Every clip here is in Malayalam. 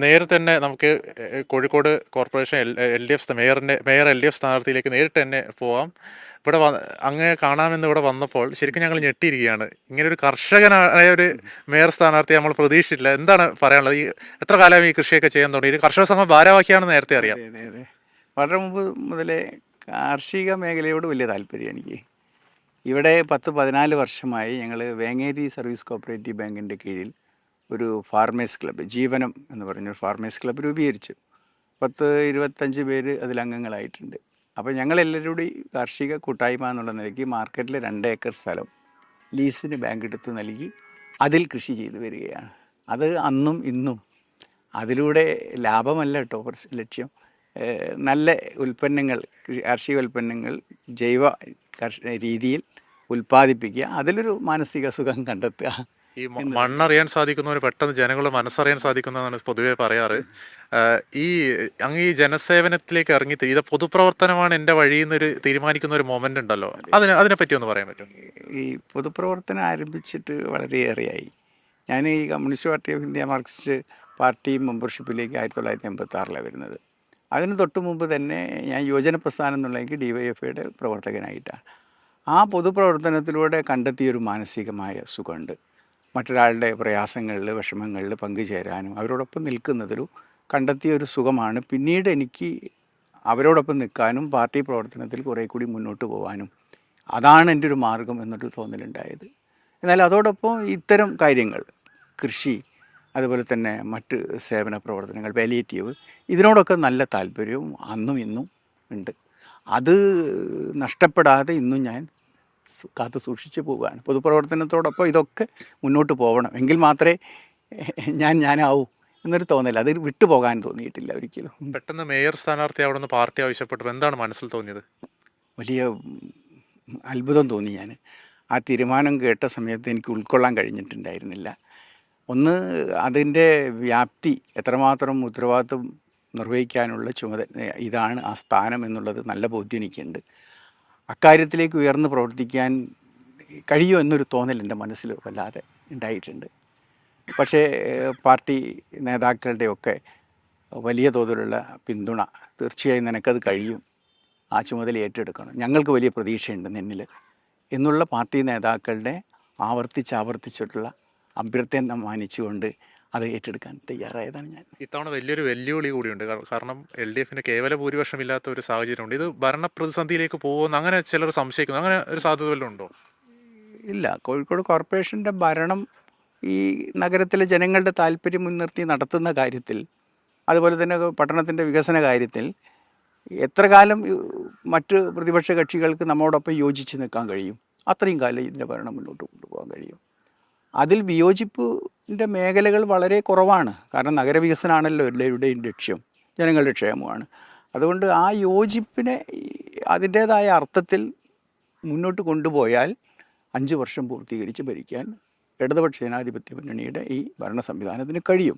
നേരിട്ട് തന്നെ നമുക്ക് Kozhikode corporation LDF mayor LDF സ്ഥാനാർത്ഥിയിലേക്ക് നേരിട്ട് തന്നെ പോവാം. ഇവിടെ അങ്ങ് കാണാമെന്ന് ഇവിടെ വന്നപ്പോൾ ശരിക്കും ഞങ്ങൾ ഞെട്ടിയിരിക്കുകയാണ്. ഇങ്ങനെ ഒരു കർഷകനായ ഒരു മേയർ സ്ഥാനാർത്ഥി നമ്മൾ പ്രതീക്ഷിച്ചിട്ടില്ല. എന്താണ് പറയാനുള്ളത്? ഈ എത്ര കാലം ഈ കൃഷിയൊക്കെ ചെയ്യാൻ തുടങ്ങി? ഒരു കർഷക സംഘം ഭാരവാഹിയാണെന്ന് നേരത്തെ അറിയാം. അതെ അതെ. വളരെ മുമ്പ് മുതലേ കാർഷിക മേഖലയോട് വലിയ താല്പര്യം എനിക്ക്. ഇവിടെ 10-14 വർഷമായി ഞങ്ങൾ വേങ്ങേരി സർവീസ് കോപ്പറേറ്റീവ് ബാങ്കിൻ്റെ കീഴിൽ ഒരു ഫാർമേഴ്സ് ക്ലബ്ബ്, ജീവനം എന്ന് പറഞ്ഞൊരു ഫാർമേഴ്സ് ക്ലബ്ബ് രൂപീകരിച്ചു. 10-25 പേര് അതിലംഗങ്ങളായിട്ടുണ്ട്. അപ്പോൾ ഞങ്ങളെല്ലാവരും കൂടി കാർഷിക കൂട്ടായ്മ എന്നുള്ള നിലയ്ക്ക് മാർക്കറ്റിൽ 2 ഏക്കർ സ്ഥലം ലീസിന് ബാങ്ക് എടുത്ത് നൽകി അതിൽ കൃഷി ചെയ്തു വരികയാണ്. അത് അന്നും ഇന്നും. അതിലൂടെ ലാഭമല്ല കേട്ടോ ലക്ഷ്യം, നല്ല ഉൽപ്പന്നങ്ങൾ, കാർഷിക ഉൽപ്പന്നങ്ങൾ ജൈവ രീതിയിൽ ഉൽപ്പാദിപ്പിക്കുക, അതിലൊരു മാനസിക സുഖം കണ്ടെത്തുക. ഈ മണ്ണറിയാൻ സാധിക്കുന്നവർ പെട്ടെന്ന് ജനങ്ങളുടെ മനസ്സറിയാൻ സാധിക്കുന്നതാണ് പൊതുവെ പറയാറ്. അങ്ങ് ഈ ജനസേവനത്തിലേക്ക് ഇറങ്ങി ഇത് പൊതുപ്രവർത്തനമാണ് എൻ്റെ വഴി എന്നൊരു തീരുമാനിക്കുന്ന ഒരു മൊമെന്റ് ഉണ്ടല്ലോ, അതിനെപ്പറ്റി ഒന്ന് പറയാൻ പറ്റും? ഈ പൊതുപ്രവർത്തനം ആരംഭിച്ചിട്ട് വളരെയേറെയായി. ഞാൻ ഈ Communist Party of India Marxist party മെമ്പർഷിപ്പിലേക്ക് 1986 വരുന്നത്. അതിന് തൊട്ട് മുമ്പ് തന്നെ ഞാൻ യുവജന പ്രസ്ഥാനം എന്നുള്ളതെങ്കിൽ DYFIയുടെ പ്രവർത്തകനായിട്ടാണ്. ആ പൊതുപ്രവർത്തനത്തിലൂടെ കണ്ടെത്തിയൊരു മാനസികമായ സുഖമുണ്ട്. മറ്റൊരാളുടെ പ്രയാസങ്ങളിൽ, വിഷമങ്ങളിൽ പങ്കുചേരാനും അവരോടൊപ്പം നിൽക്കുന്നതിലും കണ്ടെത്തിയൊരു സുഖമാണ്. പിന്നീട് എനിക്ക് അവരോടൊപ്പം നിൽക്കാനും പാർട്ടി പ്രവർത്തനത്തിൽ കുറേ കൂടി മുന്നോട്ട് പോകാനും അതാണ് എൻ്റെ ഒരു മാർഗം എന്നൊരു തോന്നലുണ്ടായത്. എന്നാൽ അതോടൊപ്പം ഇത്തരം കാര്യങ്ങൾ, കൃഷി, അതുപോലെ തന്നെ മറ്റ് സേവന പ്രവർത്തനങ്ങൾ, പാലിയേറ്റീവ്, ഇതിനോടൊക്കെ നല്ല താല്പര്യവും അന്നും ഇന്നും ഉണ്ട്. അത് നഷ്ടപ്പെടാതെ ഇന്നും ഞാൻ കാത്തു സൂക്ഷിച്ച് പോവുകയാണ്. പൊതുപ്രവർത്തനത്തോടൊപ്പം ഇതൊക്കെ മുന്നോട്ട് പോകണം, എങ്കിൽ മാത്രമേ ഞാനാവൂ എന്നൊരു തോന്നൽ, അത് വിട്ടുപോകാൻ തോന്നിയിട്ടില്ല ഒരിക്കലും. പെട്ടെന്ന് മേയർ സ്ഥാനാർത്ഥി അവിടെ നിന്ന് പാർട്ടി ആവശ്യപ്പെട്ടപ്പോൾ എന്താണ് മനസ്സിൽ തോന്നിയത്? വലിയ അത്ഭുതം തോന്നി. ഞാൻ ആ തീരുമാനം കേട്ട സമയത്ത് എനിക്ക് ഉൾക്കൊള്ളാൻ കഴിഞ്ഞിട്ടുണ്ടായിരുന്നില്ല. ഒന്ന്, അതിൻ്റെ വ്യാപ്തി, എത്രമാത്രം ഉത്തരവാദിത്വം നിർവഹിക്കാനുള്ള ഇതാണ് ആ സ്ഥാനം എന്നുള്ളത് നല്ല ബോധ്യം എനിക്കുണ്ട്. അക്കാര്യത്തിലേക്ക് ഉയർന്ന് പ്രവർത്തിക്കാൻ കഴിയുമോ എന്നൊരു തോന്നൽ എൻ്റെ മനസ്സിൽ വല്ലാതെ ഉണ്ടായിട്ടുണ്ട്. പക്ഷേ പാർട്ടി നേതാക്കളുടെയൊക്കെ വലിയ തോതിലുള്ള പിന്തുണ, തീർച്ചയായും നിനക്കത് കഴിയും, ആ ചുമതല ഏറ്റെടുക്കണം, ഞങ്ങൾക്ക് വലിയ പ്രതീക്ഷയുണ്ട് നിന്നിൽ എന്നുള്ള പാർട്ടി നേതാക്കളുടെ ആവർത്തിച്ചിട്ടുള്ള അഭ്യർത്ഥന മാനിച്ചുകൊണ്ട് അത് ഏറ്റെടുക്കാൻ തയ്യാറായതാണ് ഞാൻ. ഇത്തവണ വലിയൊരു വെല്ലുവിളി കൂടിയുണ്ട്. കാരണം LDFന് കേവല ഭൂരിപക്ഷം ഇല്ലാത്ത ഒരു സാഹചര്യമുണ്ട്. ഇത് ഭരണപ്രതിസന്ധിയിലേക്ക് പോകുമെന്ന് അങ്ങനെ ചിലർ സംശയിക്കുന്നു. അങ്ങനെ ഒരു സാധ്യത വല്ലതും ഉണ്ടോ? ഇല്ല. കോഴിക്കോട് കോർപ്പറേഷൻ്റെ ഭരണം ഈ നഗരത്തിലെ ജനങ്ങളുടെ താല്പര്യം മുൻനിർത്തി നടത്തുന്ന കാര്യത്തിൽ, അതുപോലെ തന്നെ പട്ടണത്തിൻ്റെ വികസന കാര്യത്തിൽ എത്ര കാലം മറ്റ് പ്രതിപക്ഷ കക്ഷികൾക്ക് നമ്മോടൊപ്പം യോജിച്ച് നിൽക്കാൻ കഴിയും, അത്രയും കാലം ഇതിൻ്റെ ഭരണം മുന്നോട്ട് കൊണ്ടുപോകാൻ കഴിയും. അതിൽ വിയോജിപ്പിൻ്റെ മേഖലകൾ വളരെ കുറവാണ്. കാരണം നഗരവികസനമാണല്ലോ എല്ലാവരുടെയും ലക്ഷ്യം, ജനങ്ങളുടെ ക്ഷേമമാണ്. അതുകൊണ്ട് ആ യോജിപ്പിനെ അതിൻ്റേതായ അർത്ഥത്തിൽ മുന്നോട്ട് കൊണ്ടുപോയാൽ 5 വർഷം പൂർത്തീകരിച്ച് ഭരിക്കാൻ ഇടതുപക്ഷ ജനാധിപത്യ മുന്നണിയുടെ ഈ ഭരണ സംവിധാനത്തിന് കഴിയും.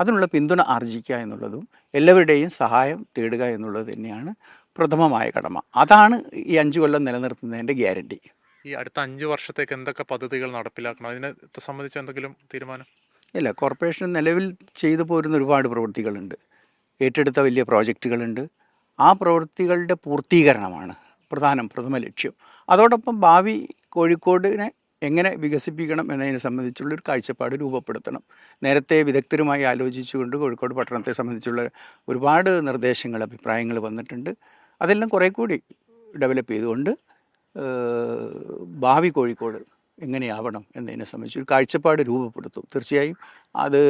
അതിനുള്ള പിന്തുണ ആർജിക്കുക എന്നുള്ളതും എല്ലാവരുടെയും സഹായം തേടുക എന്നുള്ളത് തന്നെയാണ് പ്രഥമമായ കടമ. അതാണ് ഈ 5 കൊല്ലം നിലനിർത്തുന്നതിൻ്റെ ഗ്യാരണ്ടി. ഈ അടുത്ത 5 വർഷത്തേക്ക് എന്തൊക്കെ പദ്ധതികൾ നടപ്പിലാക്കണം, അതിനെ സംബന്ധിച്ച് എന്തെങ്കിലും തീരുമാനം? ഇല്ല, കോർപ്പറേഷൻ നിലവിൽ ചെയ്തു പോരുന്ന ഒരുപാട് പ്രവൃത്തികളുണ്ട്, ഏറ്റെടുത്ത വലിയ പ്രോജക്റ്റുകളുണ്ട്. ആ പ്രവൃത്തികളുടെ പൂർത്തീകരണമാണ് പ്രഥമ ലക്ഷ്യം. അതോടൊപ്പം ഭാവി കോഴിക്കോടിനെ എങ്ങനെ വികസിപ്പിക്കണം എന്നതിനെ സംബന്ധിച്ചുള്ളൊരു കാഴ്ചപ്പാട് രൂപപ്പെടുത്തണം. നേരത്തെ വിദഗ്ധരുമായി ആലോചിച്ചുകൊണ്ട് കോഴിക്കോട് പട്ടണത്തെ സംബന്ധിച്ചുള്ള ഒരുപാട് നിർദ്ദേശങ്ങൾ, അഭിപ്രായങ്ങൾ വന്നിട്ടുണ്ട്. അതെല്ലാം കുറേ കൂടി ഡെവലപ്പ് ചെയ്തുകൊണ്ട് ഭാവി കോഴിക്കോട് എങ്ങനെയാവണം എന്നതിനെ സംബന്ധിച്ച് ഒരു കാഴ്ചപ്പാട് രൂപപ്പെടുത്തും. തീർച്ചയായും അത്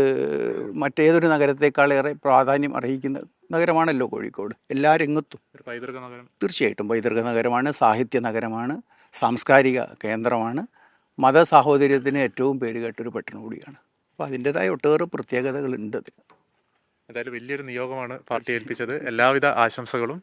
മറ്റേതൊരു നഗരത്തെക്കാളേറെ പ്രാധാന്യം അർഹിക്കുന്ന നഗരമാണല്ലോ കോഴിക്കോട്, എല്ലാ രംഗത്തും. തീർച്ചയായിട്ടും പൈതൃക നഗരമാണ്, സാഹിത്യ നഗരമാണ്, സാംസ്കാരിക കേന്ദ്രമാണ്, മതസാഹോദര്യത്തിന് ഏറ്റവും പേരുകേട്ടൊരു പട്ടണം കൂടിയാണ്. അപ്പോൾ അതിൻ്റെതായ ഒട്ടേറെ പ്രത്യേകതകളുണ്ട് അതിന്. എന്തായാലും വലിയൊരു നിയോഗമാണ് പാർട്ടി ഏൽപ്പിച്ചത്. എല്ലാവിധ ആശംസകളും.